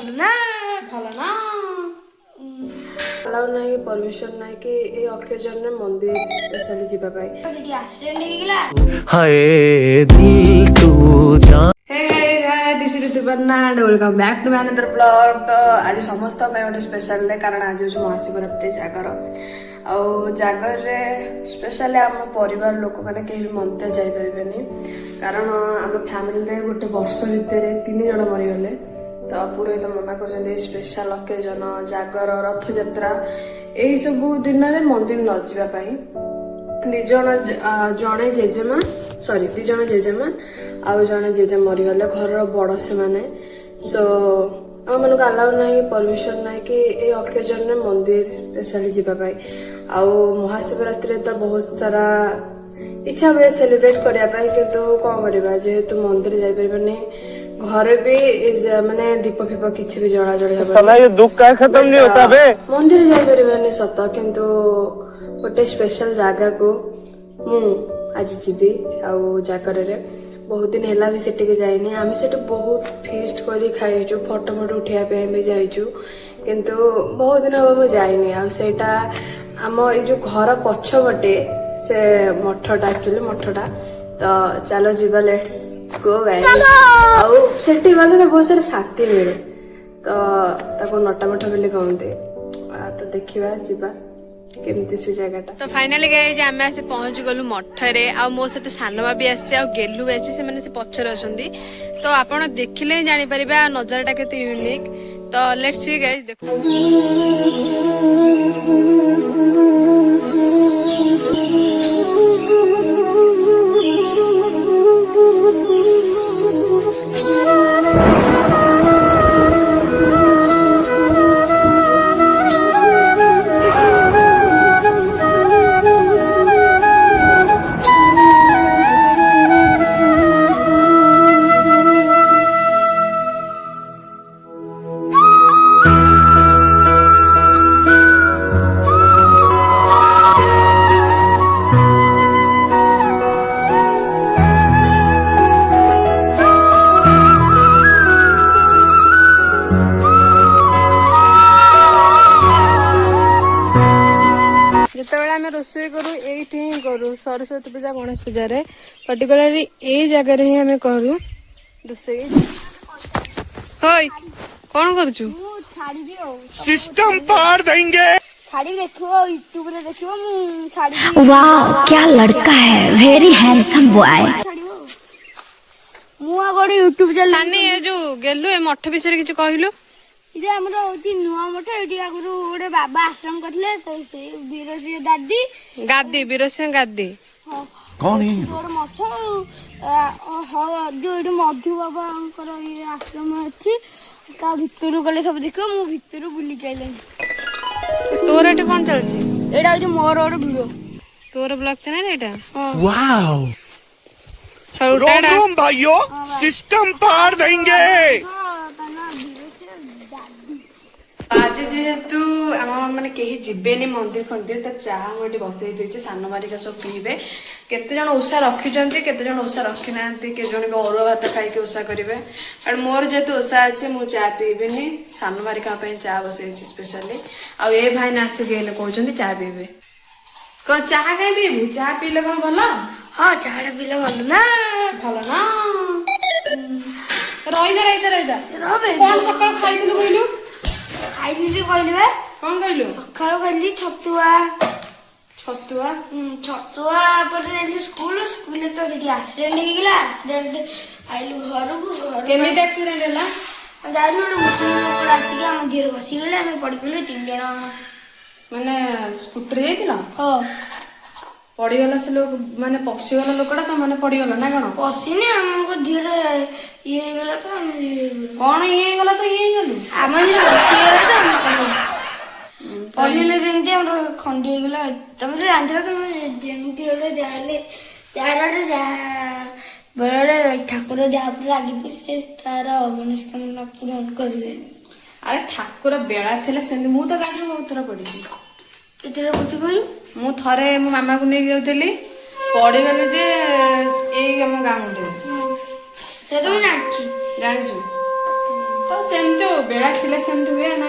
भल ना अलाउ नहीं परमिशन नहीं कि ए ओकेजन रे मंदिर स्पेशली जीवा पाई सेठी एक्सीडेंट हे गेला हाय दिल तू जान। Hey guys hi this is Rituparna and welcome back to my another blog. तो आज समस्त मैं गोटे स्पेशल डे कारण आज हूँ महाशिवरात्रि जागर आगर रे स्पेशली आम परिवार लोक मैंने कहीं मंदिर जापरेनि कारण आम फैमिली रे गोटे वर्ष भितर 3 जन मरीगले। तो पुरोहित मना कर स्पेशल अकेजन जागर रथ यात्रा यही सब दिन में मंदिर न जावाई दिज जड़े जेजेमा सॉरी दिज जेजेमा आउ जड़े जेजे मरीगले घर बड़ से माने सो आम मन अलाउ ना परमिशन ना कि ए अकेजन में मंदिर स्पेशली जावाई आउ महाशिवरात्रि तो बहुत सारा इच्छा हुए सेलिब्रेट करने किंतु कौन करवा जेहेतु मंदिर जापरबनी घरे भी माने दीप फीप किसी भी जड़ा जड़ी खत्म नहीं होता बे। मंदिर जापरबनी सत किंतु गोटे स्पेशल जगह को मु आज जीवी आउ जागर रे बहुत दिन हैला भी सेठी के जाइनी आम से बहुत फीस्ट करी खाइछु फोटो फोटो उठिया पे भी जाइछु किंतु बहुत दिन हम मैं जाइनी आ सेटा आम ये जो घर पछ बटे से मठटा एक्चुअली मठटा तो चलो जीवा लेट्स गो गाइस आउ सेठी गले बहुत सारे शांति मिले तो ताको नटा मठ बोली कहते तो देखिबा जीवा केमती से जगहटा। तो फाइनली गाइस आमे आसे पहुंच गलु मठरे आ मो सते सानवा भी आछि आ गेलु भी आछि से माने से पछर अछंदी तो आपण देखिले जानि परिबा नजाराटा केते यूनिक। तो लेट्स सी गाइस देखो रोषे करू ये करू सरस्वती पूजा गणेश पूजा रे पर्टिकुलरली ए जगह ही हमें करू रोषे होय कौन करछु छाड़ी दियो सिस्टम पार देंगे छाड़ी देखो यूट्यूब रे देखो मु छाड़ी वाह क्या लड़का है वेरी हैंडसम बॉय मु आगोडी यूट्यूब चैनल सानी ए जो गेलु ए मठ विषय किछ कहलु इजे हमरा होती नुआ मठ एटी आगुरु गोटे बाबा आश्रम करले तो से बीरसी दादी गादी बीरसी गादी कौन है गोटे मठ हो जो एटी मधु बाबा अंकर ये आश्रम अछि ता भितरु गले सब देखो मु भितरु बुली गइले तोर एटे कोन चलछि एटा जो मोर और वीडियो तोर ब्लॉग चैनल एटा वाओ रोम रोम भाइयों सिस्टम पार देंगे। आज जेहेतु आम मैंने कहीं जीवेनि मंदिर फंदिर तो चाह मुझे बसई देचे सान मारिका सब पीबे केते जन ओषा रखिंट केते जन ओषा रखी ना के जन भी अरुआ भात खाई ओषा करेंगे बट मोर जेहेतु ओषा अच्छे मुझे चाह पीबेनि सान मारिका चाह बसई स्पेशली आउ ए भाई नासिक कहते चाह पीबे कौन चाह कहीं पीबू चाह पीले कौन भल हां चाह पीले भल ना रहीदा रहीदा रहीदा रबे कौन सकाळ खाइथिलु कहलु खाइली कहली बे कौन कहलु सकाळ कहली छतुआ छतुआ छतुआ पर स्कूल स्कूल तो सेठी एक्सीडेंट हे गेला एक्सीडेंट आइलु घर को घर केमिति एक्सीडेंट हैला जाइलु गोटे मुस्लिम लोक आसिक हम धीरे बसी गले हम पड़ी गले 3 जण माने स्कूटर जाइतिला हो पड़ीगला से लोग माने पशिगला लोकड़ा तो माने पड़ीगला ना कौन पसिने हमको धीरे ये गला तो हम कौन ये गला तो ये गलु हम धीरे बसी गले तो हम पड़ीले जेंति हमर खंडी गला तुम से जानथो तुम जेंति होले जाले तारारे जा बड़े ठाकुर जापर आगे से तारा मनस्कामना पूर्ण करले अरे ठाकुर बेला थिले सेंति मु तो गाड़ी बहुत थरा पड़ी केते पति कहलु मु थरे मो मामा को नहीं जाउतली पड़ी गले जे ए हम गां मुंडे से तो जानछि जानिछु ତ ସେମିତି ବେଳା ଥିଲେ ସେମିତି ହୁଏ ନା